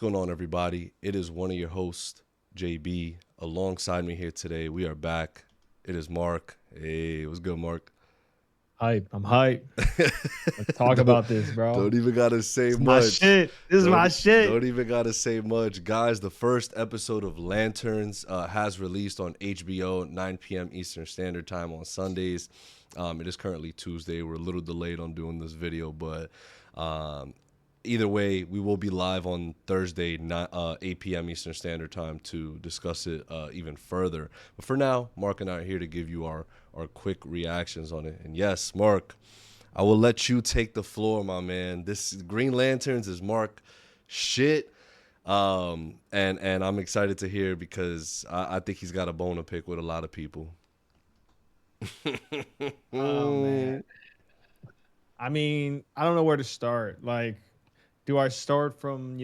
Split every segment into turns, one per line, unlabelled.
going on, everybody? It is one of your hosts, JB. Alongside me here today, we are back. It is Mark. Hey, what's good, Mark?
Hype. I'm hype. Let's talk
don't,
about this, bro.
don't even gotta say
It's my
much.
shit. This is my shit.
Don't even gotta say much, guys. The first episode of Lanterns has released on HBO, 9 p.m. Eastern Standard Time on Sundays. It is currently Tuesday. We're a little delayed on doing this video, but either way, we will be live on Thursday, 8 p.m. Eastern Standard Time to discuss it even further. But for now, Mark and I are here to give you our quick reactions on it. And yes, Mark, I will let you take the floor, my man. This Green Lanterns is Mark shit. And I'm excited to hear because I think he's got a bone to pick with a lot of people.
Oh man. I mean, I don't know where to start. Like, do I start from,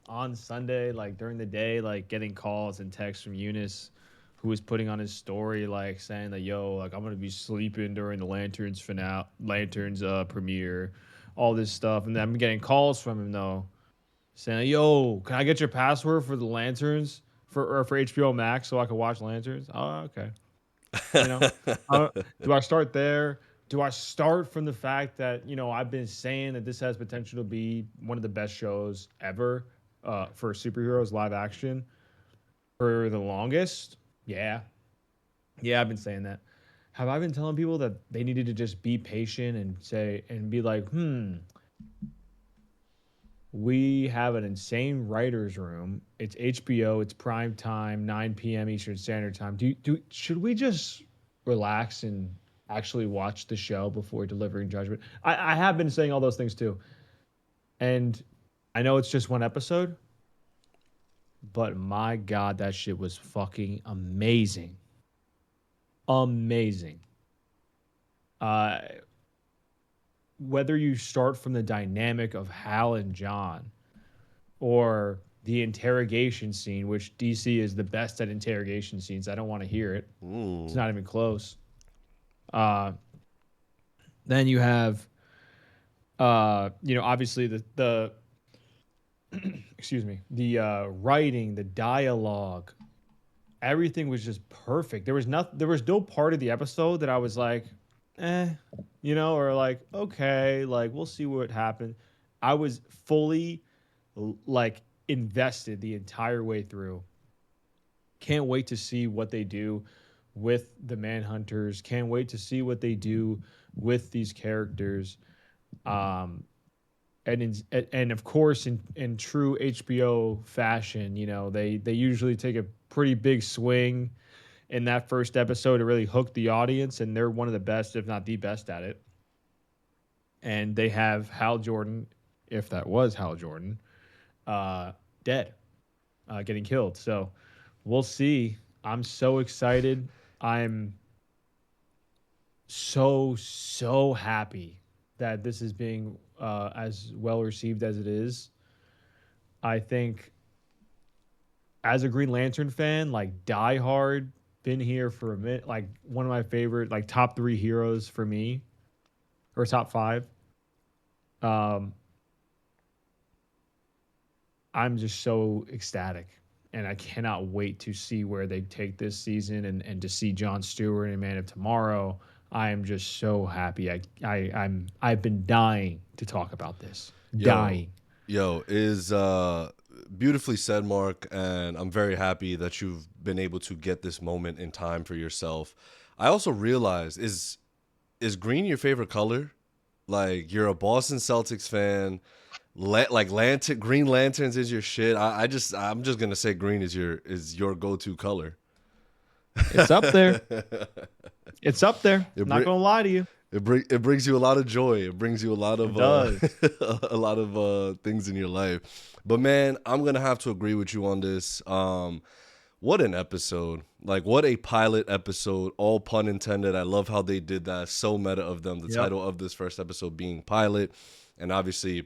on Sunday, like during the day, like getting calls and texts from Eunice, who was putting on his story, like saying that, yo, like I'm gonna be sleeping during the Lanterns finale, Lanterns premiere, all this stuff. And then I'm getting calls from him though, saying, yo, can I get your password for the Lanterns for HBO Max so I can watch Lanterns? Oh, okay. You know, uh, do I start there? Do I start from the fact that I've been saying that this has potential to be one of the best shows ever for superheroes live action for the longest? Yeah, yeah, I've been saying that. Have I been telling people that they needed to just be patient and say and be like, we have an insane writers room. It's HBO. It's prime time, 9 p.m. Eastern Standard Time. Should we just relax and actually watch the show before delivering judgment? I have been saying all those things too, and I know it's just one episode, but my God, that shit was fucking amazing, amazing. Uh, Whether you start from the dynamic of Hal and John or the interrogation scene, which DC is the best at interrogation scenes. I don't want to hear it. It's
Ooh.
not even close. Uh, then you have, obviously the excuse me, the writing, the dialogue, everything was just perfect. There was no part of the episode that I was like, eh, or like, okay, like we'll see what happened. I was fully like invested the entire way through. Can't wait to see what they do with the Manhunters. Can't wait to see what they do with these characters. Um, and of course, in true HBO fashion, they usually take a pretty big swing in that first episode to really hook the audience, and they're one of the best, if not the best, at it. And they have Hal Jordan, if that was Hal Jordan, dead, getting killed. So we'll see. I'm so excited. I'm so happy that this is being as well received as it is. I think as a Green Lantern fan, like die hard, been here for a minute. Like one of my favorite, like top three heroes for me, or top five. Um, I'm just so ecstatic, and I cannot wait to see where they take this season and to see John Stewart and Man of Tomorrow. I am just so happy. I've been dying to talk about this.
Yo,
Dying.
yo, is beautifully said, Mark, and I'm very happy that you've been able to get this moment in time for yourself. I also realize is green your favorite color? Like you're a Boston Celtics fan. Green Lanterns is your shit. I'm just gonna say green is your go-to color.
It's up there. It's up there.
It
I'm not gonna lie to you.
it brings you a lot of joy. It brings you a lot
It
of
does.
a lot of things in your life. But man, I'm gonna have to agree with you on this. What an episode! Like what a pilot episode. All pun intended. I love how they did that. So meta of them. The
Yep.
title of this first episode being pilot, and obviously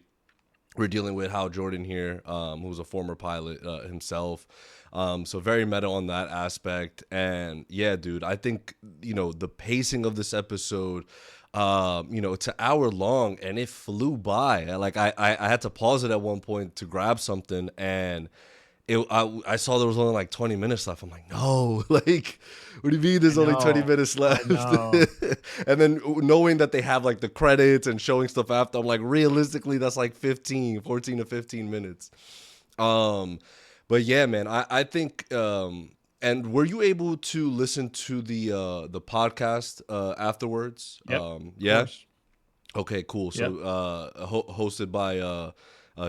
we're dealing with Hal Jordan here, who's a former pilot himself. So very meta on that aspect. And yeah, dude, I think, the pacing of this episode, it's an hour long and it flew by. Like I had to pause it at one point to grab something, and I saw there was only like 20 minutes left. I'm like, no, like, what do you mean
I
there's only 20
know.
minutes
I
left?
know.
And then knowing that they have like the credits and showing stuff after, I'm like, realistically, that's like 14 to 15 minutes. Um, but yeah, man, I think, and were you able to listen to the podcast afterwards?
Yep. Of
Yeah.
course.
Okay, cool.
Yep.
So hosted by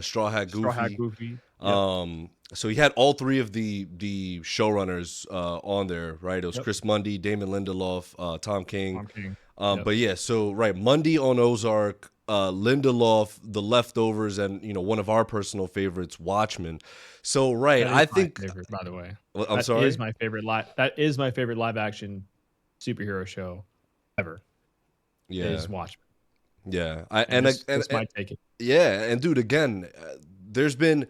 Straw Hat
Straw Hat
Goofy.
Goofy. Yep.
So he had all three of the showrunners on there, right? It was
Yep.
Chris Mundy, Damon Lindelof, Tom King.
Tom King. Yep.
But yeah, so right, Mundy on Ozark, Lindelof, The Leftovers, and one of our personal favorites, Watchmen. So right,
That is
I
my
think.
favorite, by the way.
Well, I'm
That is
sorry.
my favorite live. That is my favorite live action superhero show ever.
Yeah,
Is Watchmen.
yeah.
Just my take.
Yeah, and dude, again, there's been.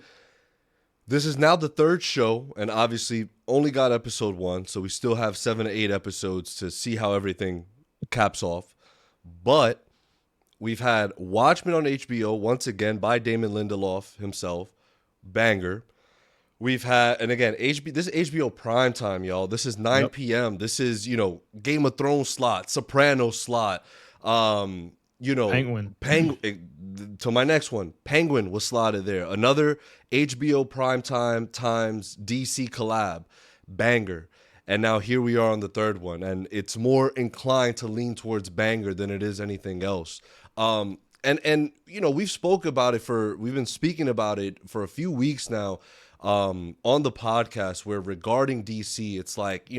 This is now the third show, and obviously only got episode 1, so we still have 7 to 8 episodes to see how everything caps off. But we've had Watchmen on HBO once again by Damon Lindelof himself, banger. We've had, and again, this is HBO prime time, y'all. This is 9
Yep.
p.m. This is Game of Thrones slot, Sopranos slot. Um,
Penguin.
To my next one, Penguin was slotted there. Another HBO primetime times DC collab, banger. And now here we are on the third one, and it's more inclined to lean towards banger than it is anything else. And we've been speaking about it for a few weeks now, on the podcast, where regarding DC, it's like,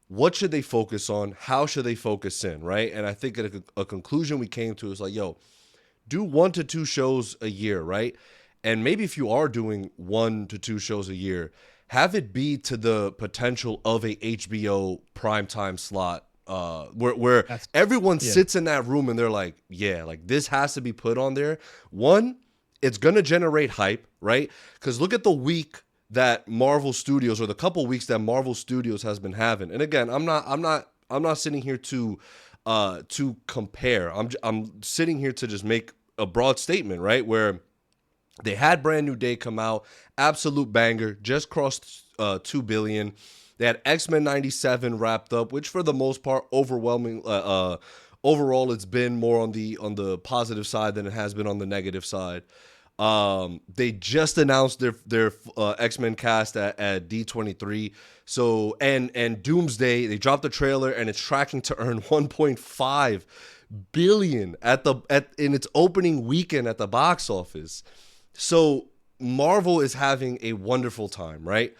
what should they focus on? How should they focus in, right? And I think a conclusion we came to is like, yo, do 1 to 2 shows a year, right? And maybe if you are doing 1 to 2 shows a year, have it be to the potential of a HBO primetime slot, where everyone
Yeah.
sits in that room and they're like, yeah, like this has to be put on there. One, it's gonna generate hype, right? Because look at the week that Marvel Studios, or the couple weeks that Marvel Studios has been having. And again, I'm not sitting here to compare. I'm sitting here to just make a broad statement, right? Where they had Brand New Day come out, absolute banger, just crossed 2 billion. They had X-Men 97 wrapped up, which for the most part, overall, it's been more on the positive side than it has been on the negative side. They just announced their X-Men cast at D23. So and Doomsday, they dropped the trailer and it's tracking to earn 1.5 billion in its opening weekend at the box office. So Marvel is having a wonderful time, right?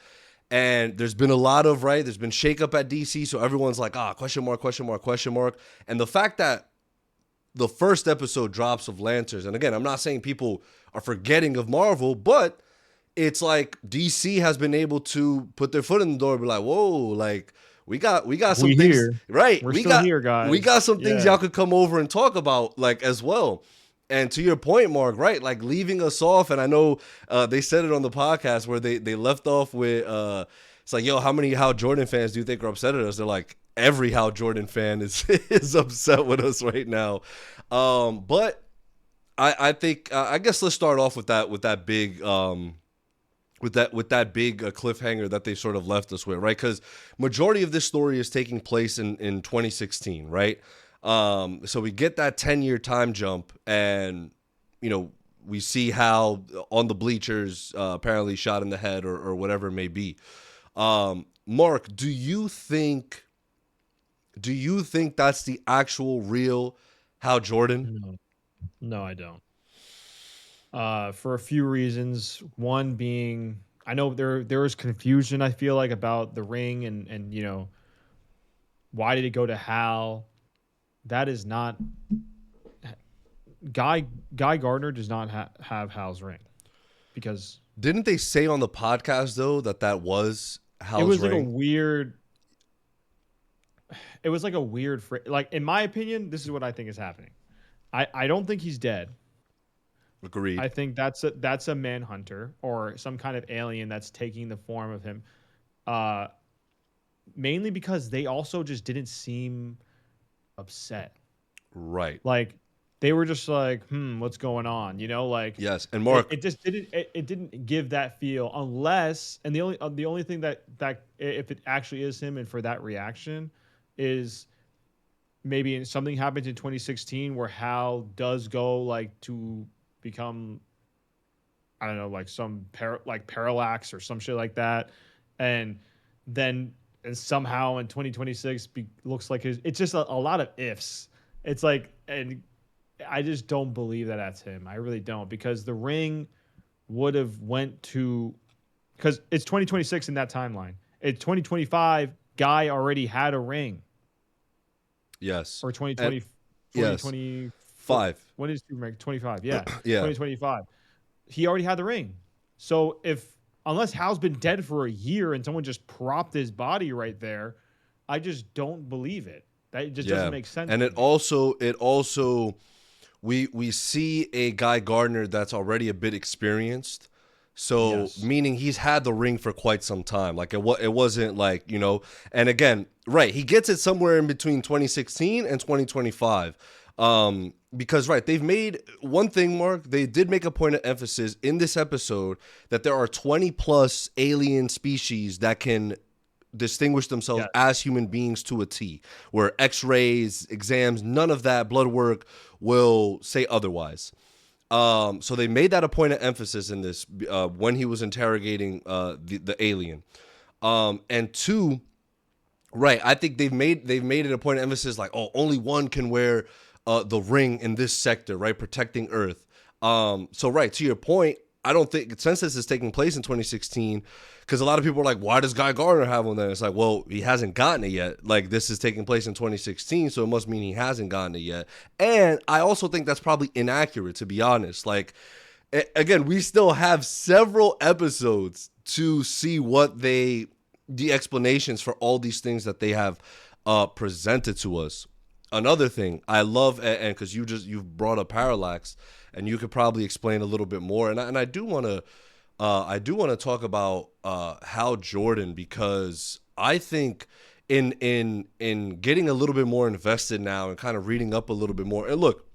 And there's been a lot of, right? There's been shakeup at DC, so everyone's like, question mark, question mark, question mark. And the fact that the first episode drops of Lanterns, and again, I'm not saying people are forgetting of Marvel, but it's like DC has been able to put their foot in the door and be like, whoa, like we got some
We
things,
here.
right?
We're still here,
We
guys.
got some things
Yeah.
y'all could come over and talk about, like, as well. And to your point, Mark, right? Like leaving us off, and I know they said it on the podcast where they left off with it's like, yo, how many Hal Jordan fans do you think are upset at us? They're like, every Hal Jordan fan is is upset with us right now. But I think I guess let's start off with that big cliffhanger that they sort of left us with, right? Because majority of this story is taking place in 2016, right? So we get that 10-year time jump, and we see how on the bleachers apparently shot in the head or whatever it may be. Mark, do you think that's the actual real Hal Jordan?
No. No, I don't. For a few reasons. One being, I know there was confusion, I feel like, about the ring and why did it go to Hal? That is not Guy Gardner does not have Hal's ring, because
Didn't they say on the podcast though that was Hal's
it was
ring?
like a weird like, in my opinion, this is what I think is happening. I don't think he's dead.
Agreed.
I think that's a manhunter or some kind of alien that's taking the form of him. Mainly because they also just didn't seem upset.
Right.
Like they were just like, what's going on? Like
Yes. And
it,
Mark,
it just it didn't give that feel unless, and the only thing that if it actually is him and for that reaction is maybe something happens in 2016 where Hal does go like to become, I don't know, like some like parallax or some shit like that, and then and somehow in 2026 looks like it's just a lot of ifs. It's like, and I just don't believe that that's him. I really don't, because the ring would have went to, because it's 2026 in that timeline. It's 2025. Guy already had a ring,
yes.
or
And
2020,
yes.
2024.
5.
When is 25? Yeah,
Yeah.
2025. He already had the ring. So unless Hal's been dead for a year and someone just propped his body right there, I just don't believe it. That it just doesn't
Yeah.
make sense
And
to me.
it also we see a Guy Gardner that's already a bit experienced. So
Yes.
meaning he's had the ring for quite some time. Like it wasn't like, and again, right, he gets it somewhere in between 2016 and 2025. Because right, they've made one thing, Mark, they did make a point of emphasis in this episode that there are 20 plus alien species that can distinguish themselves
Yes.
as human beings to a T, where x-rays, exams, none of that blood work will say otherwise. So they made that a point of emphasis in this when he was interrogating the alien. And two, right, I think they've made it a point of emphasis like, oh, only one can wear the ring in this sector, right, protecting Earth. So right, to your point, I don't think, since this is taking place in 2016, because a lot of people are like, why does Guy Gardner have one then? It's like, well, he hasn't gotten it yet. Like, this is taking place in 2016, so it must mean he hasn't gotten it yet. And I also think that's probably inaccurate, to be honest. Like, again, we still have several episodes to see what the explanations for all these things that they have presented to us. Another thing I love, and because you've brought up parallax, and you could probably explain a little bit more, and I do want to talk about Hal Jordan, because I think in getting a little bit more invested now and kind of reading up a little bit more. And look,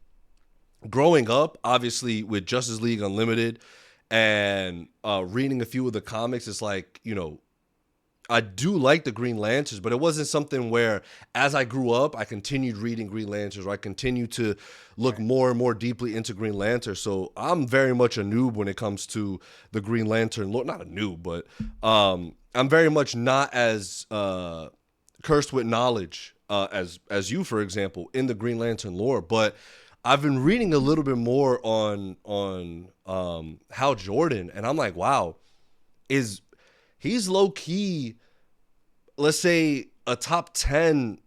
growing up, obviously with Justice League Unlimited and reading a few of the comics, it's like, I do like the Green Lanterns, but it wasn't something where, as I grew up, I continued reading Green Lanterns, or I continued to look
Right.
more and more deeply into Green Lantern. So I'm very much a noob when it comes to the Green Lantern. Not a noob, but I'm very much not as cursed with knowledge as you, for example, in the Green Lantern lore. But I've been reading a little bit more on Hal Jordan, and I'm like, wow, is he's low key, let's say a top 10,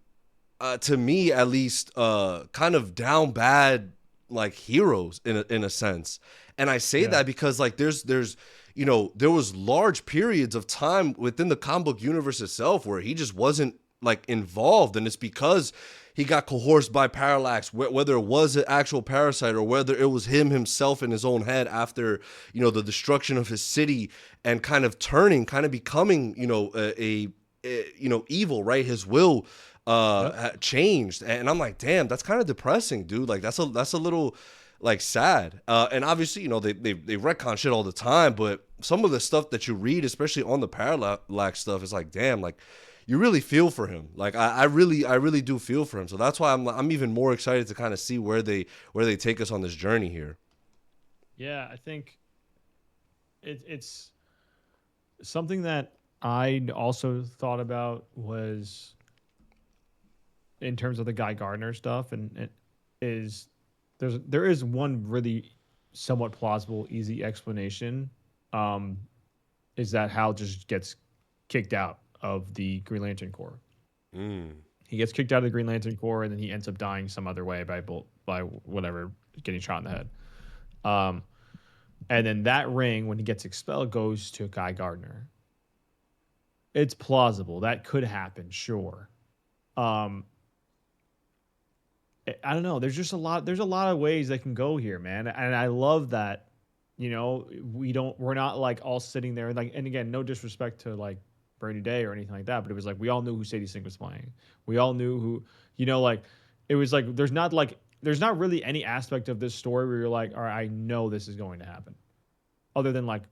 to me at least, kind of down bad like heroes in a sense. And I say
Yeah.
that because like there's there was large periods of time within the comic book universe itself where he just wasn't like involved, and it's because he got coerced by Parallax, whether it was an actual parasite or whether it was him himself in his own head after the destruction of his city, and kind of becoming evil, right? His will
Yep.
changed, and I'm like, damn, that's kind of depressing, dude. Like that's a little like sad. And obviously, they retcon shit all the time, but some of the stuff that you read, especially on the Parallax stuff, is like, damn, like you really feel for him. Like I really do feel for him. So that's why I'm even more excited to kind of see where they take us on this journey here.
Yeah, I think it's something that I also thought about was in terms of the Guy Gardner stuff, and it is there is one really somewhat plausible, easy explanation. Um, is that Hal just gets kicked out of the Green Lantern Corps?
Mm.
He gets kicked out of the Green Lantern Corps, and then he ends up dying some other way by whatever, getting shot in the head. Um, and then that ring, when he gets expelled, goes to Guy Gardner. It's plausible that could happen, sure. Um, I don't know. There's just a lot. There's a lot of ways that can go here, man. And I love that. We're not like all sitting there like. And again, no disrespect to like Bernie Day or anything like that, but it was like we all knew who Sadie Sink was playing. We all knew who. Like it was like there's not really any aspect of this story where you're like, all right, I know this is going to happen, other than like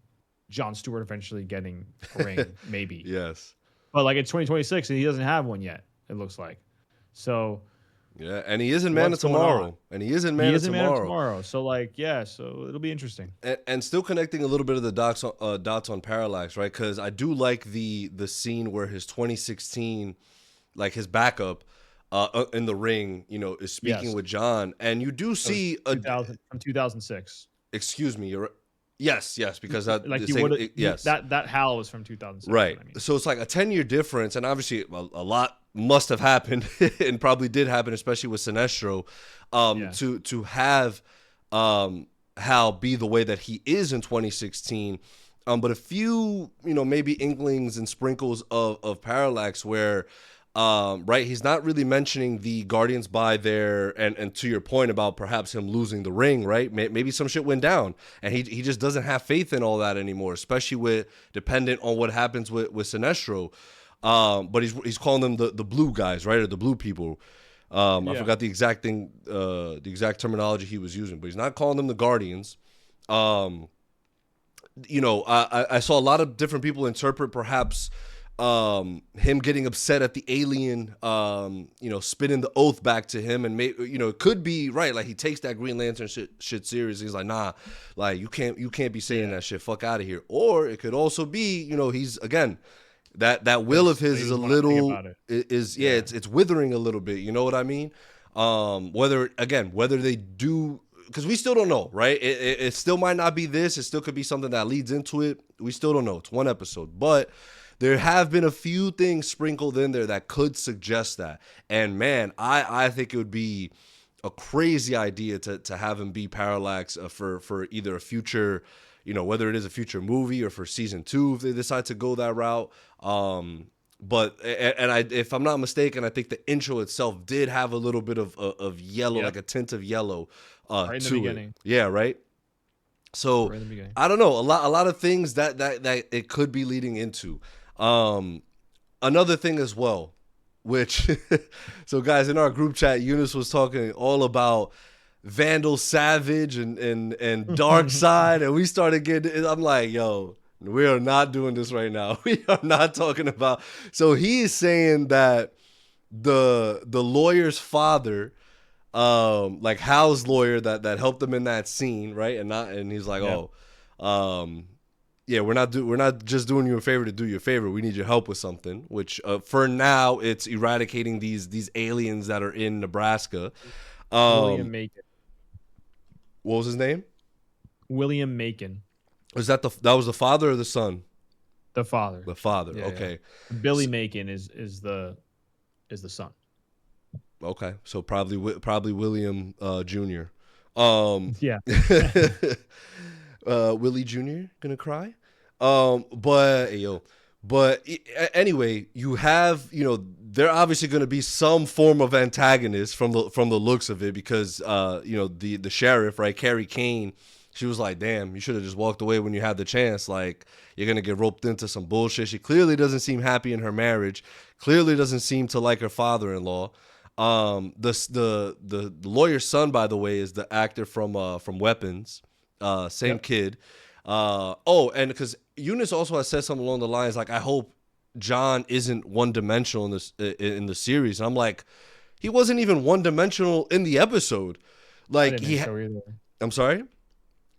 Jon Stewart eventually getting a ring, maybe.
Yes.
But like it's 2026 and he doesn't have one yet. It looks like. So
Yeah, and he is in Man of
what's going on?
Tomorrow. And he is in
He
Man of
is a Man of
Tomorrow.
Tomorrow. So like, yeah, so it'll be interesting.
And still connecting a little bit of the dots on Parallax, right? Because I do like the scene where his 2016, like his backup, in the ring, you know, is speaking
Yes.
with John, and you do see
2000 from 2006.
Excuse me, you're yes, because that
Like
the
he
same-
would
yes,
that Hal was from 2006.
right.
I mean,
So it's like a 10-year difference, and obviously a lot must have happened and probably did happen, especially with Sinestro,
Yeah.
to have Hal be the way that he is in 2016. But a few, you know, maybe inklings and sprinkles of Parallax where, right, he's not really mentioning the Guardians by there, and to your point about perhaps him losing the ring, right? Maybe some shit went down, and he just doesn't have faith in all that anymore, especially with dependent on what happens with Sinestro. But he's calling them the blue guys, right, or the blue people. I
Yeah.
forgot the exact thing, the exact terminology he was using, but he's not calling them the Guardians. You know, I saw a lot of different people interpret perhaps him getting upset at the alien, you know, spitting the oath back to him, and you know, it could be right, like he takes that Green Lantern shit serious. He's like, nah, like you can't be saying that shit. Fuck out of here. Or it could also be, you know, he's again that will of his is a little it's withering a little bit. You know what I mean? Whether they do. Because we still don't know, right? It still might not be this. It still could be something that leads into it. We still don't know. It's one episode. But there have been a few things sprinkled in there that could suggest that. And, man, I think it would be a crazy idea to have him be Parallax for either a future, you know, whether it is a future movie or for season 2 if they decide to go that route. But if I'm not mistaken, I think the intro itself did have a little bit of yellow, like a tint of yellow
Right in the
to
beginning.
it. Yeah, right. So
Right in the beginning.
I don't know, a lot of things that it could be leading into. Another thing as well, which so guys, in our group chat, Eunice was talking all about Vandal Savage and Dark Side, and we started getting. I'm like, yo. We are not doing this right now. We are not talking about. So he's saying that the lawyer's father, like Hal's lawyer that helped him in that scene, right? And he's like, yeah, we're not just doing you a favor to do you a favor. We need your help with something. Which for now, it's eradicating these aliens that are in Nebraska.
William Macon.
What was his name?
William Macon.
Was that was the father or the son?
The father.
The father.
Yeah,
okay.
Yeah. Billy Macon is the son.
Okay, so probably William Jr.
Yeah.
Willie Jr. gonna cry. But anyway, you have, you know, they're obviously going to be some form of antagonist from the looks of it, because you know, the sheriff, right, Carrie Kane, she was like, damn, you should have just walked away when you had the chance. Like, you're going to get roped into some bullshit. She clearly doesn't seem happy in her marriage. Clearly doesn't seem to like her father-in-law. The lawyer's son, by the way, is the actor from Weapons. Same kid. And because Eunice also has said something along the lines like, I hope John isn't one-dimensional in the series. And I'm like, he wasn't even one-dimensional in the episode. Like, I'm sorry?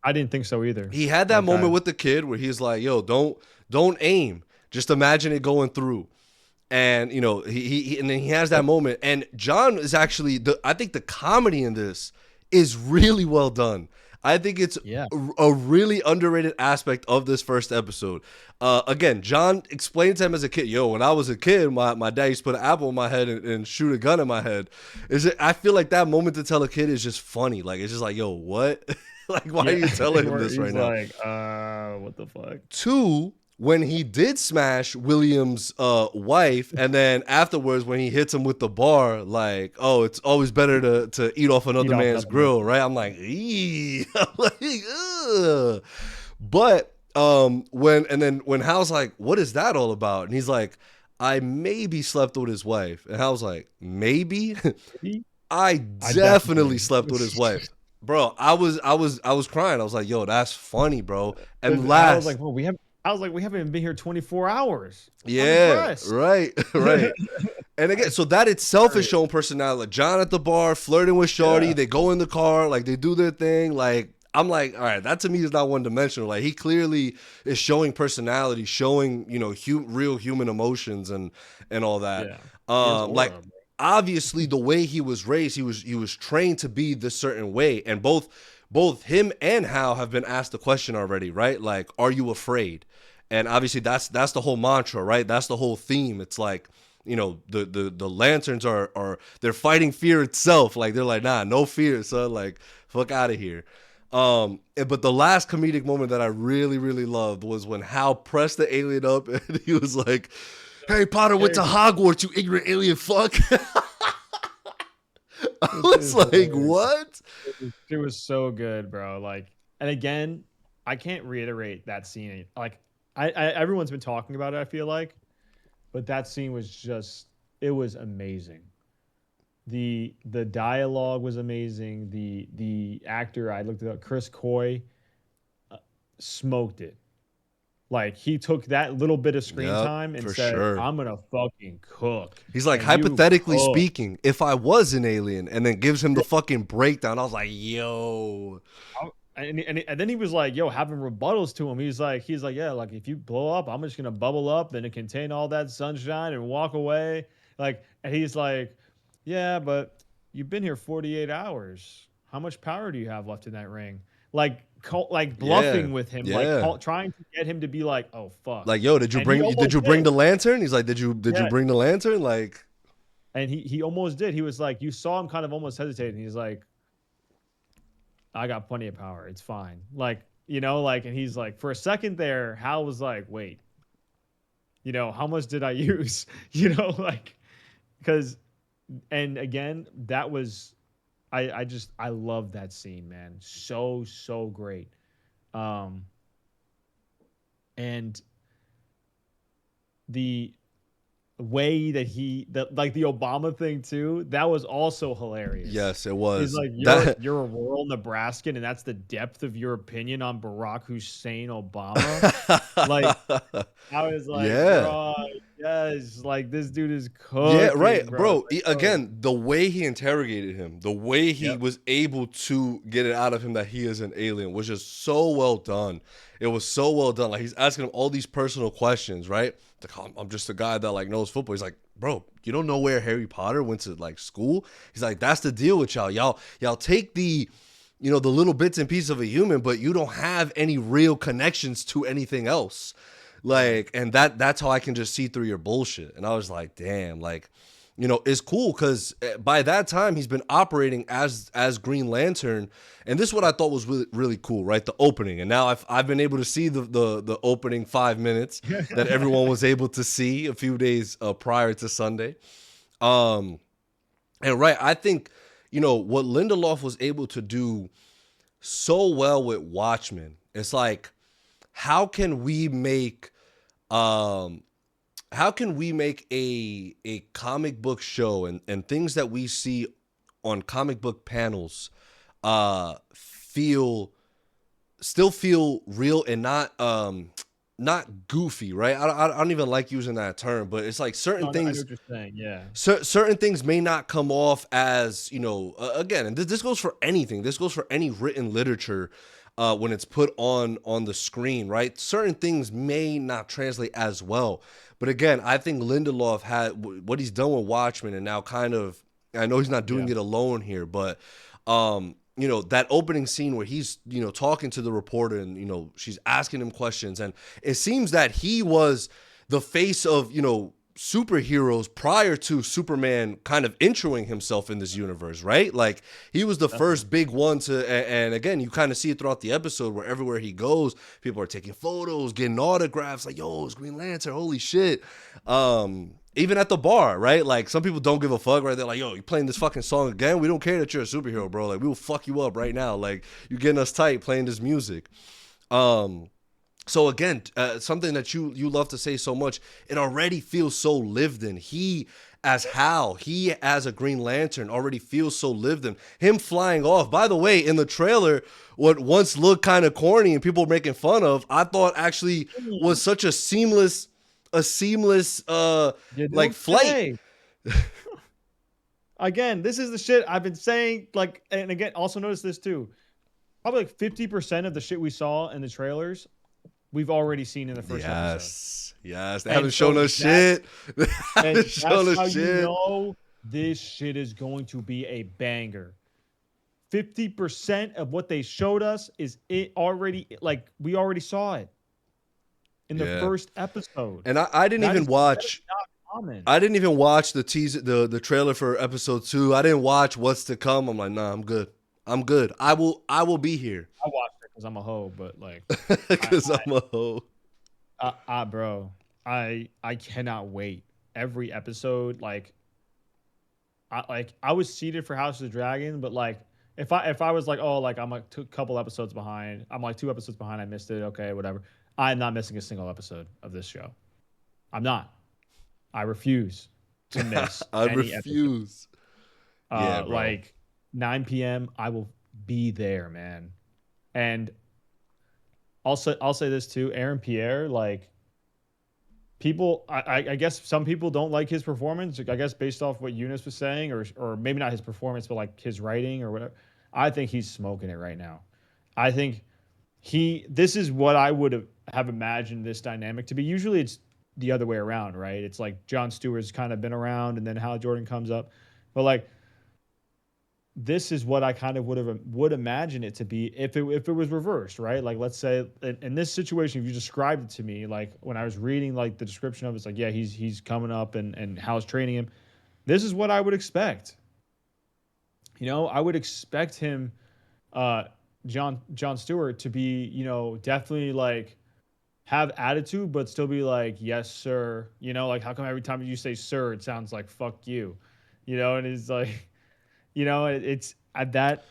I didn't think so either.
He had that moment with the kid where he's like, yo, don't aim. Just imagine it going through. And, you know, he and then he has that moment. And John is actually, I think the comedy in this is really well done. I think it's a really underrated aspect of this first episode. Again, John explained to him as a kid, yo, when I was a kid, my dad used to put an apple in my head and shoot a gun in my head. I feel like that moment to tell a kid is just funny. Like, it's just like, yo, what? Like, why are you telling him this right now?
He's like, what the fuck?
2, when he did smash William's wife, and then afterwards when he hits him with the bar, like, oh, it's always better to eat off another man's grill, right? I'm like, eee. I'm like, ugh. But when Hal's like, what is that all about? And he's like, I maybe slept with his wife. And Hal's like, maybe? I
I
definitely
definitely.
slept with his wife. Bro, I was crying. I was like, yo, that's funny, bro. And
I was like,
last,
well, we haven't even been here 24 hours. I'm
yeah,
impressed.
right, right. And again, so that itself is
Right.
showing personality. Like John at the bar, flirting with Shorty.
Yeah.
They go in the car, like they do their thing. Like I'm like, all right, that to me is not one dimensional. Like he clearly is showing personality, showing real human emotions and all that.
Yeah. He has
Like
aura.
obviously the way he was raised, he was trained to be this certain way, and both him and Hal have been asked the question already, right? Like, are you afraid? And obviously that's the whole mantra, right? That's the whole theme. It's like the lanterns are they're fighting fear itself. Like they're like, nah, no fear, son. Like fuck out of here. But the last comedic moment that I really really loved was when Hal pressed the alien up and he was like, Harry Potter went to
Hey,
Hogwarts, you ignorant alien fuck. I
this shit
was
is
like,
hilarious.
what?
It was so good, bro. Like, and again, I can't reiterate that scene. Like, everyone's been talking about it, I feel like, but that scene was just, it was amazing. The dialogue was amazing. The actor, I looked it up, Chris Coy, smoked it. Like he took that little bit of screen
Yep,
time and
for
said,
sure.
"I'm gonna fucking cook,"
He's like,
and you
hypothetically
cook.
speaking, if I was an alien, and then gives him the fucking breakdown. I was like, yo.
And then he was like, "Yo, having rebuttals to him." He's like, "Yeah, like if you blow up, I'm just gonna bubble up and contain all that sunshine and walk away." Like, and he's like, "Yeah, but you've been here 48 hours. How much power do you have left in that ring?" Like, like
Yeah.
bluffing with him, like
Yeah.
trying to get him to be like, "Oh fuck,"
Like, yo, did you
and he
bring did
almost
you bring
did.
the lantern? He's like, did you
Yeah,
bring the lantern? Like,
and he almost did. He was like, you saw him kind of almost hesitating. He's like, I got plenty of power. It's fine. Like, like, and he's like, for a second there, Hal was like, wait, how much did I use? Like, because, and again, that was, I love that scene, man. So, so great. Um, and the way that like the Obama thing too, that was also hilarious.
yes, it
He's
was.
like, you're
That
you're a rural Nebraskan, and that's the depth of your opinion on Barack Hussein Obama. Like, I was like,
Yeah.
bro, yes, like this dude is
Yeah, right,
cooking, bro. It's
bro.
like, bro,
Again, the way he interrogated him, the way he
yep,
was able to get it out of him that he is an alien was just so well done. It was so well done. Like he's asking him all these personal questions, right? Like, I'm just a guy that like knows football. He's like, bro, you don't know where Harry Potter went to like school? He's like, that's the deal with y'all. Y'all take the little bits and pieces of a human, but you don't have any real connections to anything else.
right.
Like, and that's how I can just see through your bullshit. And I was like, damn, like, it's cool because by that time he's been operating as Green Lantern, and this is what I thought was really really cool, right? The opening, and now I've been able to see the opening 5 minutes that everyone was able to see a few days prior to Sunday. Um, and right, I think what Lindelof was able to do so well with Watchmen. It's like, how can we make um how can we make a comic book show and things that we see on comic book panels feel still feel real and not goofy, right? I don't even like using that term, but it's like certain
No, no, I know
things
what you're saying. Yeah,
certain things may not come off as again, and this goes for anything, this goes for any written literature. When it's put on the screen, right, certain things may not translate as well. But again, I think Lindelof had what he's done with Watchmen, and now kind of, I know he's not doing
yeah.
it alone here, but that opening scene where he's talking to the reporter, and she's asking him questions, and it seems that he was the face of superheroes prior to Superman kind of introing himself in this universe, right? Like he was the
Definitely.
first big one to, and again, you kind of see it throughout the episode where everywhere he goes, people are taking photos, getting autographs, like, yo, it's Green Lantern, holy shit. Even at the bar, right? Like some people don't give a fuck, right? They're like, yo, you playing this fucking song again? We don't care that you're a superhero, bro. Like we will fuck you up right now. Like you getting us tight playing this music. So again, something that you love to say so much, it already feels so lived in. He as Hal. He, as a Green Lantern, already feels so lived in. Him flying off. By the way, in the trailer, what once looked kind of corny and people were making fun of, I thought actually was such a seamless
You
like
don't
flight.
say. Again, this is the shit I've been saying. Like, and again, also notice this too. Probably like 50% of the shit we saw in the trailers, we've already seen in the first episode.
Yes. They
And
haven't
so
shown us shit. They
and
haven't shown
that's
us
how you
shit.
know this shit is going to be a banger. 50% of what they showed us is it already, like, we already saw it in the first episode.
And I didn't even watch.
Not common.
I didn't even watch the teaser, the trailer for episode 2. I didn't watch what's to come. I'm like, nah, I'm good. I will be here.
I watched it because I'm a hoe, but like,
because I'm a hoe.
Bro, I cannot wait. Every episode, like, I was seated for House of the Dragon, but like, if I was like, oh, like I'm like a couple episodes behind, I'm like 2 episodes behind, I missed it. Okay, whatever. I'm not missing a single episode of this show. I'm not. I refuse to miss.
I refuse.
Yeah, bro. Like 9 p.m. I will be there, man. And I'll say this too, Aaron Pierre, like, people, I guess some people don't like his performance. I guess based off what Eunice was saying, or maybe not his performance, but like his writing or whatever. I think he's smoking it right now. I think this is what I would have imagined this dynamic to be. Usually it's the other way around, right? It's like Jon Stewart's kind of been around and then Hal Jordan comes up. But like, this is what I kind of would imagine it to be if it was reversed, right? Like, let's say in this situation, if you described it to me, like when I was reading like the description of it, it's like, yeah, he's coming up and Hal's training him. This is what I would expect. You know, I would expect him, Jon Stewart, to be, you know, definitely like have attitude, but still be like, yes, sir. You know, like, how come every time you say sir, it sounds like fuck you, you know? And it's like, you know, it's that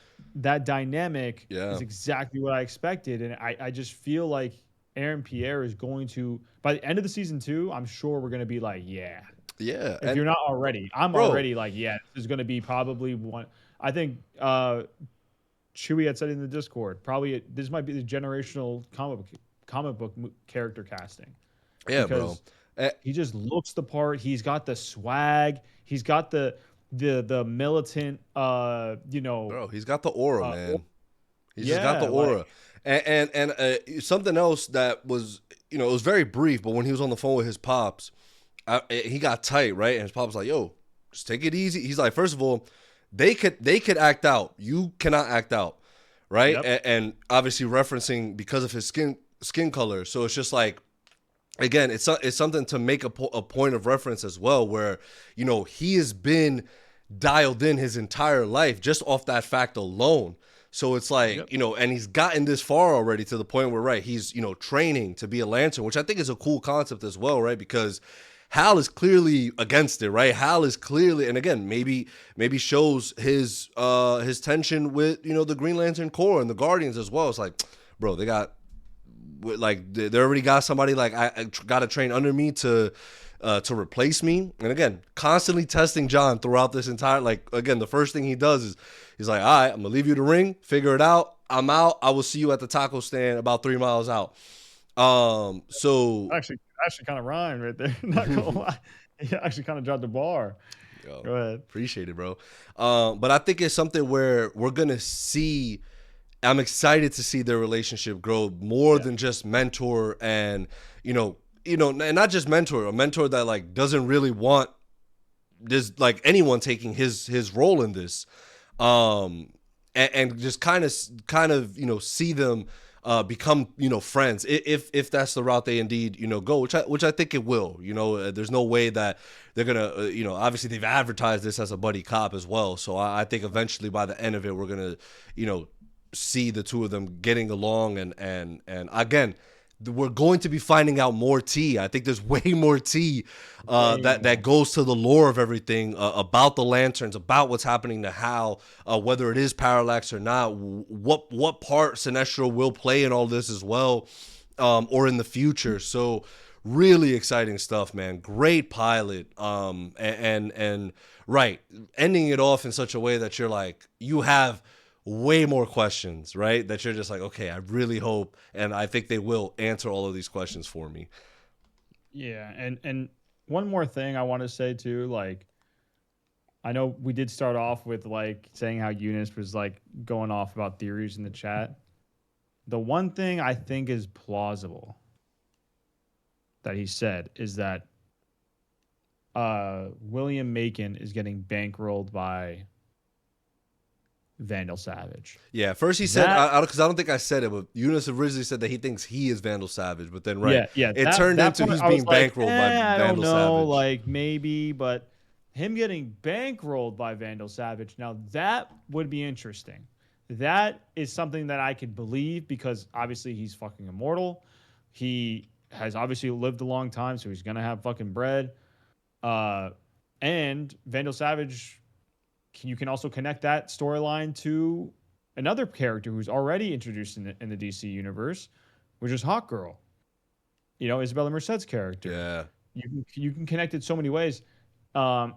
dynamic is exactly what I expected. And I just feel like Aaron Pierre is going to, by the end of the season 2, I'm sure we're going to be like, yeah.
Yeah.
If you're not already, I'm already like, yeah, this is going to be probably one. I think Chewy had said in the Discord, probably this might be the generational comic book character casting.
Yeah, bro.
He just looks the part. He's got the swag. He's got the militant, you know.
Bro, he's got the aura, man. He's just got the aura. Like, and something else that was, you know, it was very brief, but when he was on the phone with his pops, he got tight, right? And his pops was like, yo, just take it easy. He's like, first of all, they could act out. You cannot act out, right? Yep. And obviously referencing because of his skin color. So it's just like, again, it's something to make a point of reference as well, where, you know, he has been dialed in his entire life just off that fact alone. So it's like, you know, and he's gotten this far already to the point where, right, he's, you know, training to be a Lantern, which I think is a cool concept as well, right? Because Hal is clearly against it, right? Hal is clearly, and again, maybe shows his tension with, you know, the Green Lantern Corps and the Guardians as well. It's like, bro, they already got somebody like I got to train under me to replace me. And again, constantly testing John throughout this entire, like, again, the first thing he does is he's like, all right, I'm gonna leave you the ring, figure it out. I'm out. I will see you at the taco stand about 3 miles out. So
actually kind of rhymed right there. Not gonna lie. He actually kind of dropped the bar.
Yo,
go ahead.
Appreciate it, bro. But I think it's something where we're gonna see. I'm excited to see their relationship grow more than just mentor and, you know, and not just mentor, a mentor that like doesn't really want this, like anyone taking his role in this, and just kind of, you know, see them become, you know, friends if that's the route they indeed, you know, go, which I think it will. You know, there's no way that they're gonna, you know, obviously they've advertised this as a buddy cop as well. So I think eventually by the end of it, we're gonna, you know, see the two of them getting along, and again, we're going to be finding out more tea. I think there's way more tea that goes to the lore of everything, about the Lanterns, about what's happening to Hal, whether it is Parallax or not, what part Sinestro will play in all this as well, or in the future. So really exciting stuff, man. Great pilot. And right, ending it off in such a way that you're like, you have way more questions, right? That you're just like, okay, I really hope, and I think they will answer all of these questions for me.
Yeah, and one more thing I want to say too, like I know we did start off with like saying how Eunice was like going off about theories in the chat. The one thing I think is plausible that he said is that William Macon is getting bankrolled by Vandal Savage.
Yeah, first he said,
That
because I don't think I said it, but Eunice originally said that he thinks he is Vandal Savage, but then, right,
yeah,
it
that
turned
that
into
part
he's
I was
being
like,
bankrolled by
I don't
Vandal
know,
Savage.
like maybe, but him getting bankrolled by Vandal Savage, now that would be interesting. That is something that I could believe because obviously he's fucking immortal. He has obviously lived a long time, so he's gonna have fucking bread. Uh, and Vandal Savage, you can also connect that storyline to another character who's already introduced in the DC universe, which is Hawk Girl. You know, Isabella Merced's character.
Yeah.
You can connect it so many ways. Um,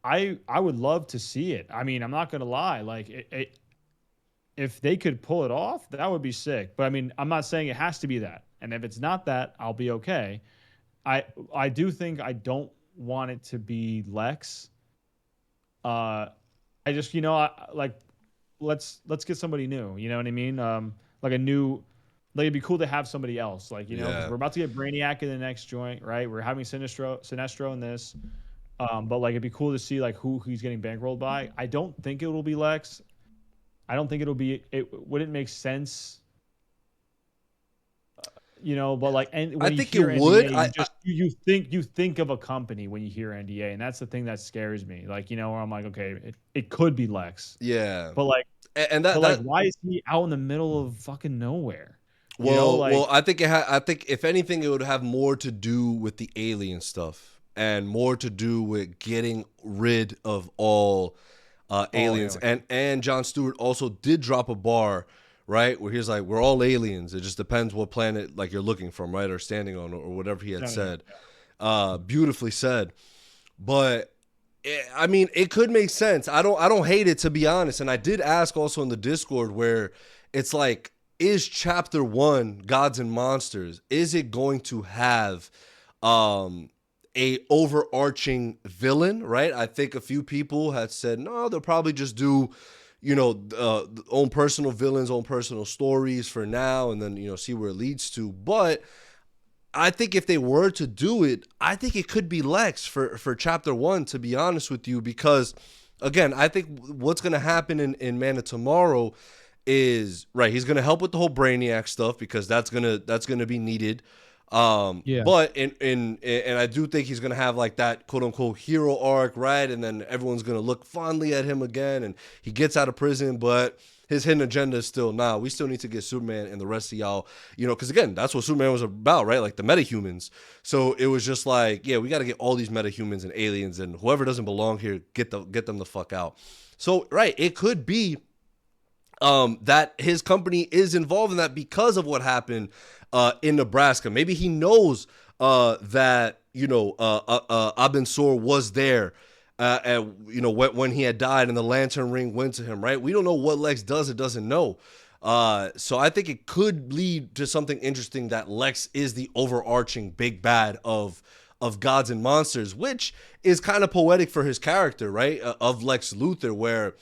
I would love to see it. I mean, I'm not gonna lie. Like, if they could pull it off, that would be sick. But I mean, I'm not saying it has to be that. And if it's not that, I'll be okay. I I do think I don't want it to be Lex. Uh, I just like let's get somebody new. You know what I mean? Like a new, like it'd be cool to have somebody else. Like because
Yeah.
we're about to get Brainiac in the next joint, right? We're having Sinestro in this. But like it'd be cool to see like who he's getting bankrolled by. I don't think it will be Lex. I don't think it'll be. It wouldn't make sense, But like, and
I
when you
think it
hear
would.
NDA, you think of a company when you hear NDA, and that's the thing that scares me. Like, where I'm like, okay, it could be Lex,
Yeah.
but like,
And that,
but like,
that,
why is he out in the middle of fucking nowhere?
well,
Like,
I think I think if anything, it would have more to do with the alien stuff and more to do with getting rid of all
all
aliens.
alien.
And John Stewart also did drop a bar, right, where he's like, "We're all aliens. It just depends what planet like you're looking from, right, or standing on, or whatever he had
Sounding
said." Beautifully said. But I mean, it could make sense. I don't hate it, to be honest. And I did ask also in the Discord where it's like, is chapter 1 Gods and Monsters, is it going to have um a overarching villain, right? I think a few people had said no, they'll probably just do own personal villains, own personal stories for now, and then see where it leads to. But I think if they were to do it, I think it could be Lex for chapter 1, to be honest with you, because again, I think what's going to happen in Man of Tomorrow is, right, he's going to help with the whole Brainiac stuff because that's going to be needed.
Yeah.
But and I do think he's going to have like that quote unquote hero arc, right? And then everyone's going to look fondly at him again and he gets out of prison, but his hidden agenda is still, nah, we still need to get Superman and the rest of y'all, because again, that's what Superman was about, right? Like the metahumans. So it was just like, yeah, we got to get all these metahumans and aliens, and whoever doesn't belong here, get them the fuck out. So right, it could be that his company is involved in that because of what happened in Nebraska. Maybe he knows that Abensor was there. When he had died and the lantern ring went to him, right? We don't know what Lex does or doesn't know. So I think it could lead to something interesting, that Lex is the overarching big bad of Gods and Monsters, which is kind of poetic for his character, right? Of Lex Luthor, where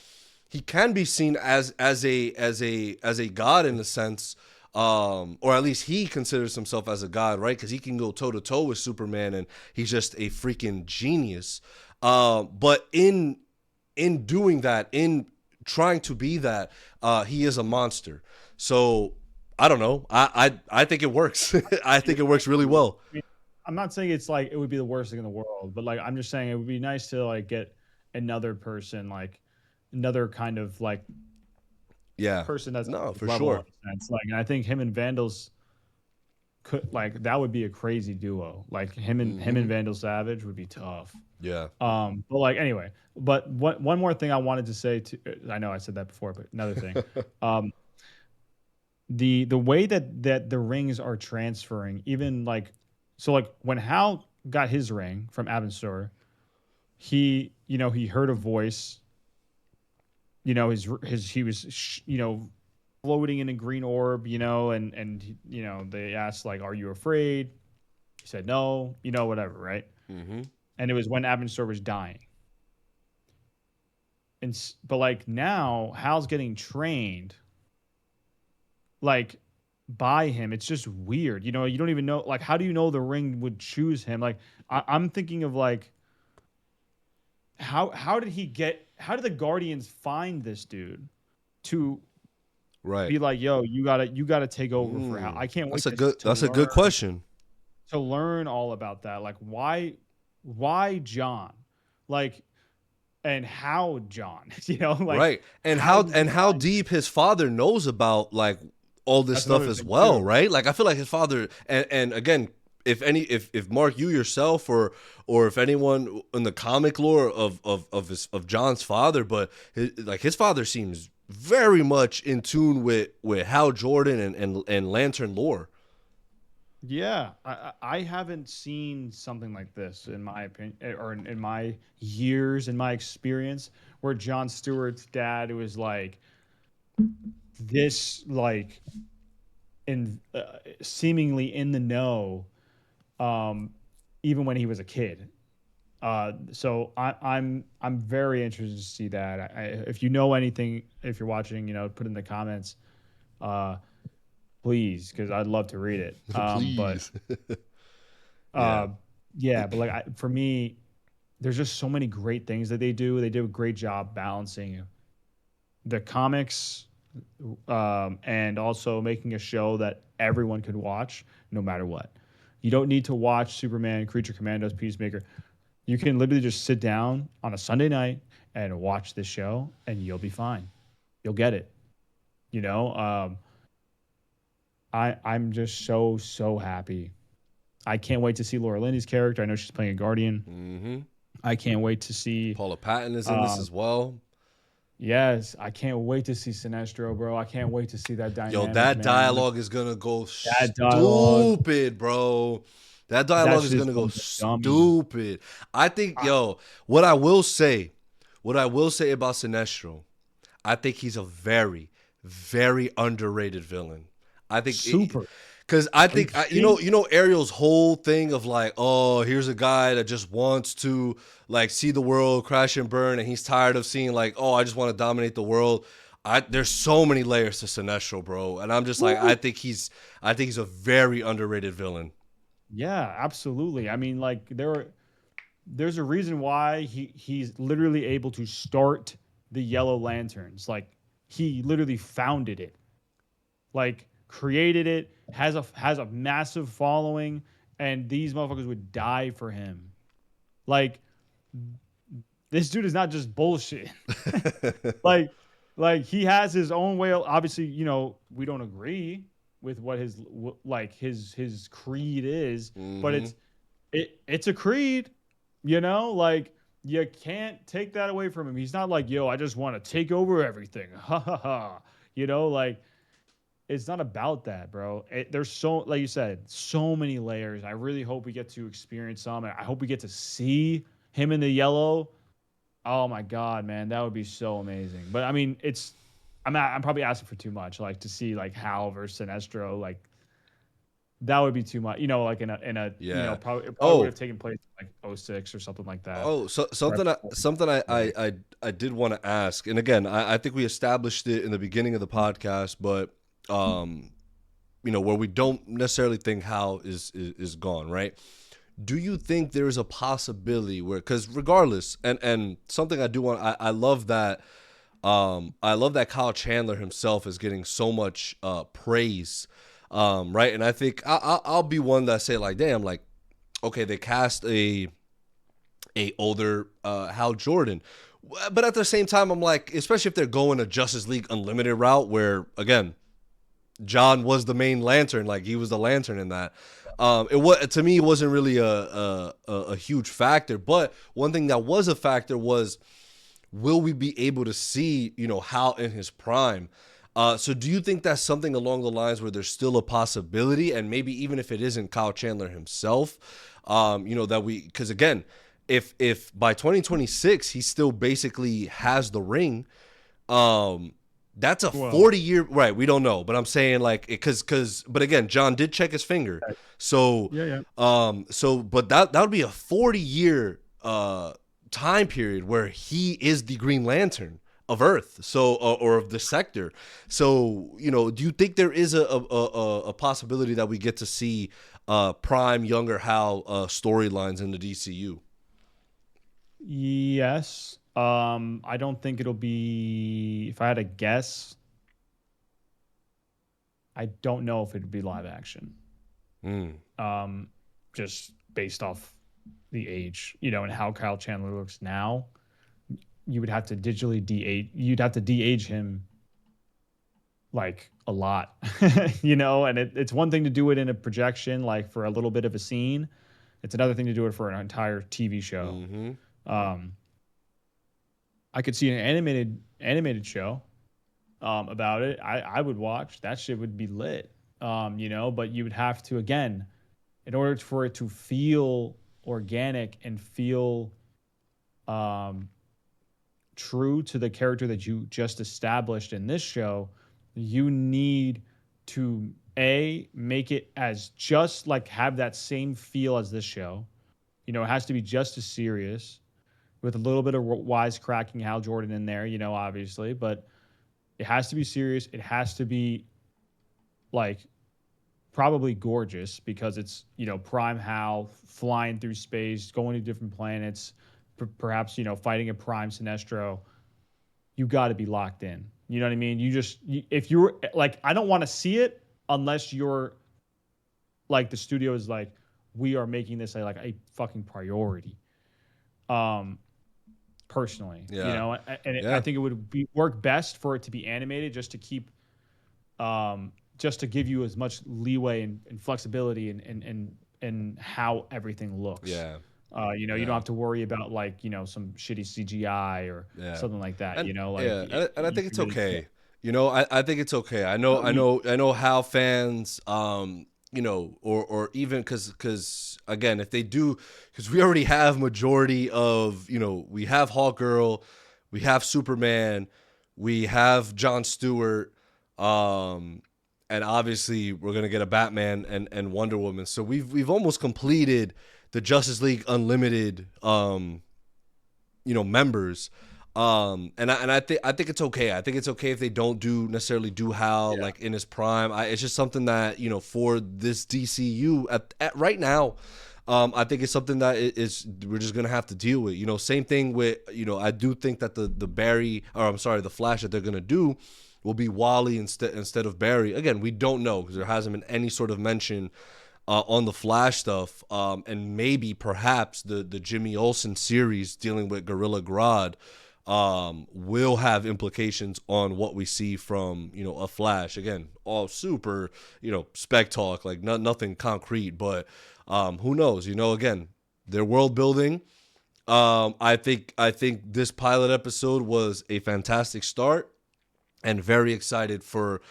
he can be seen as a god in a sense, or at least he considers himself as a god, right? Because he can go toe to toe with Superman, and he's just a freaking genius. But in doing that, in trying to be that, he is a monster. So I don't know. I think it works. I think it works really well.
I mean, I'm not saying it's like it would be the worst thing in the world, but like I'm just saying it would be nice to like get another person, like another kind of like
Yeah.
person that's
No, for
level
sure.
in a sense. Like, and I think him and Vandals could like that would be a crazy duo. Like him and Vandal Savage would be tough.
Yeah.
But like anyway, but one more thing I wanted to say to, I know I said that before, but another thing, the way that the rings are transferring, even like So like when Hal got his ring from Abensur, he heard a voice. He was floating in a green orb. And they asked like, "Are you afraid?" He said, "No." Whatever, right?
Mm-hmm.
And it was when Abensur was dying. But like now, Hal's getting trained like by him. It's just weird. You don't even know, like, how do you know the ring would choose him? Like, I'm thinking of like, how did the Guardians find this dude to
Right.
be like, yo, you gotta take over for Hal? I can't wait to
That's a
learn
good question.
all about that. Like, why John? Like, and how John? Like,
Right. And
how did he
how
find him?
deep his father knows about like all this
That's
stuff
another
as
thing
well,
too.
right? Like I feel like his father and again, if Mark, you yourself or if anyone in the comic lore of John's father, but his father seems very much in tune with Hal Jordan and Lantern lore.
Yeah, I haven't seen something like this in my opinion, or in my years, in my experience, where John Stewart's dad was like this, like in seemingly in the know, um, even when he was a kid. So I'm very interested to see that. If you know anything, if you're watching, put in the comments, uh, please, because I'd love to read it. But
Please. Yeah.
Uh, yeah, but like for me, there's just so many great things that they do. They do a great job balancing the comics, and also making a show that everyone could watch no matter what. You don't need to watch Superman, Creature Commandos, Peacemaker. You can literally just sit down on a Sunday night and watch this show, and you'll be fine. You'll get it. You know, I'm just so happy. I can't wait to see Laura Linney's character. I know she's playing a Guardian.
Mm-hmm.
I can't wait to see.
Paula Patton is in this
Um,
as well.
yes, I can't wait to see Sinestro, bro. I can't wait to see that
Yo,
dynamic,
that
man. Like
dialogue is gonna go
that dialogue,
stupid, bro. That
that
dialogue is
shit's
gonna go
going to dummy.
stupid. I think,
I,
yo, what I will say about Sinestro, I think he's a very, very underrated villain. I think,
super.
because I
Are you
think
kidding?
Ariel's whole thing of like, oh, here's a guy that just wants to like see the world crash and burn, and he's tired of seeing like, oh, I just want to dominate the world. There's so many layers to Sinestro, bro, and I'm just like,
Woo.
I think he's a very underrated villain.
Yeah, absolutely. I mean, like there's a reason why he's literally able to start the Yellow Lanterns. Like he literally founded it. Like created it, has a massive following, and these motherfuckers would die for him. Like this dude is not just bullshit. like like he has his own way. Obviously, we don't agree with what his creed is, but
Hmm.
it's a creed. Like you can't take that away from him. He's not like, yo, I just want to take over everything. Ha ha ha. Like it's not about that, bro. There's like you said, so many layers. I really hope we get to experience some, and I hope we get to see him in the yellow. Oh my god, man, that would be so amazing. But I mean, I'm probably asking for too much, like to see like Hal versus Sinestro, like that would be too much. Like in a
Yeah.
probably it probably would
Oh,
have taken place in like '06 or something like that.
so
Right before.
I did want to ask, and again, I think we established it in the beginning of the podcast, but um, where we don't necessarily think Hal is gone, right? Do you think there is a possibility where, because regardless, and something I do want, I love that Kyle Chandler himself is getting so much praise, right? And I think I'll be one that say like, damn, like, okay, they cast a older Hal Jordan, but at the same time, I'm like, especially if they're going a Justice League Unlimited route, where again, John was the main lantern, like he was the lantern in that. It was, to me, it wasn't really a huge factor, but one thing that was a factor was, will we be able to see Hal in his prime? So do you think that's something along the lines where there's still a possibility, and maybe even if it isn't Kyle Chandler himself, that because again, if by 2026 he still basically has the ring, that's a 40-year, right? We don't know, but I'm saying like but again, John did check his finger, so
Yeah.
but that would be a 40-year time period where he is the Green Lantern of Earth, so or of the sector. So do you think there is a possibility that we get to see prime younger Hal storylines in the DCU?
Yes. I don't think it'll be. If I had to guess, I don't know if it'd be live action. Just based off the age, and how Kyle Chandler looks now, you would have to digitally de-age. You'd have to de-age him like a lot, And it's one thing to do it in a projection, like for a little bit of a scene. It's another thing to do it for an entire TV show.
Mm-hmm.
I could see an animated show about it. I would watch. That shit would be lit. But you would have to, again, in order for it to feel organic and feel true to the character that you just established in this show, you need to make it as just like have that same feel as this show. It has to be just as serious, with a little bit of wisecracking Hal Jordan in there, obviously, but it has to be serious. It has to be like probably gorgeous, because it's, prime Hal flying through space, going to different planets, perhaps, fighting a prime Sinestro. You got to be locked in. You know what I mean? If you're like, I don't want to see it unless you're like, the studio is like, we are making this like a fucking priority. Personally, I think it would work best for it to be animated, just to keep, just to give you as much leeway and flexibility and how everything looks.
Yeah.
You don't have to worry about like, some shitty CGI or something like that.
And,
and
I think it's okay. I think it's okay. I know how fans, or even because again, if they do, because we already have majority of, we have Hawkgirl, we have Superman, we have Jon Stewart, and obviously we're gonna get a Batman and Wonder Woman. So we've almost completed the Justice League Unlimited, members. And I think it's okay. I think it's okay if they don't necessarily do Hal like in his prime. It's just something that for this DCU at right now, I think it's something that we're just gonna have to deal with. Same thing with I do think that the the Flash that they're gonna do will be Wally instead of Barry. Again, we don't know, because there hasn't been any sort of mention on the Flash stuff, and maybe perhaps the Jimmy Olsen series dealing with Gorilla Grodd will have implications on what we see from a Flash. Again, all super spec talk, like nothing concrete, but who knows? Again, their world building. I think this pilot episode was a fantastic start, and very excited for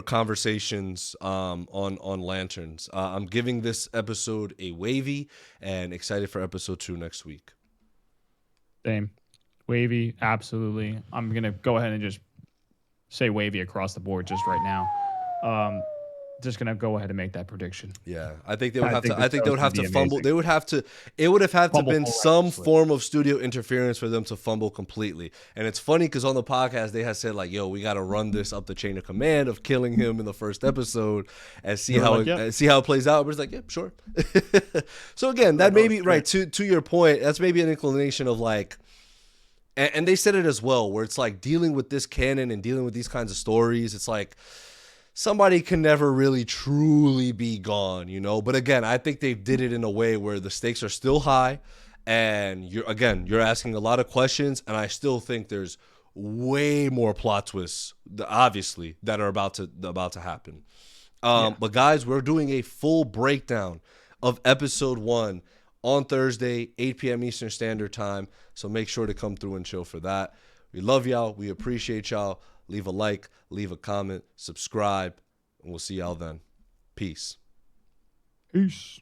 conversations on Lanterns. I'm giving this episode a wavy, and excited for episode 2 next week.
Same. Wavy, absolutely. I'm going to go ahead and just say wavy across the board just right now. Just going to go ahead and make that prediction.
Yeah, I think they would have to. I think they would have to fumble. They would have to. It would have had to been some form of studio interference for them to fumble completely. And it's funny because on the podcast they had said like, "Yo, we got to run this up the chain of command of killing him in the first episode and see how it plays out." But it's like, yeah, sure. So again, that may be right to your point. That's maybe an inclination of like. And they said it as well, where it's like dealing with this canon and dealing with these kinds of stories. It's like somebody can never really truly be gone, But again, I think they did it in a way where the stakes are still high, and you're asking a lot of questions, and I still think there's way more plot twists, obviously, that are about to happen. But guys, we're doing a full breakdown of episode 1 on Thursday, 8 p.m. Eastern Standard Time. So make sure to come through and chill for that. We love y'all. We appreciate y'all. Leave a like, leave a comment, subscribe, and we'll see y'all then. Peace.
Peace.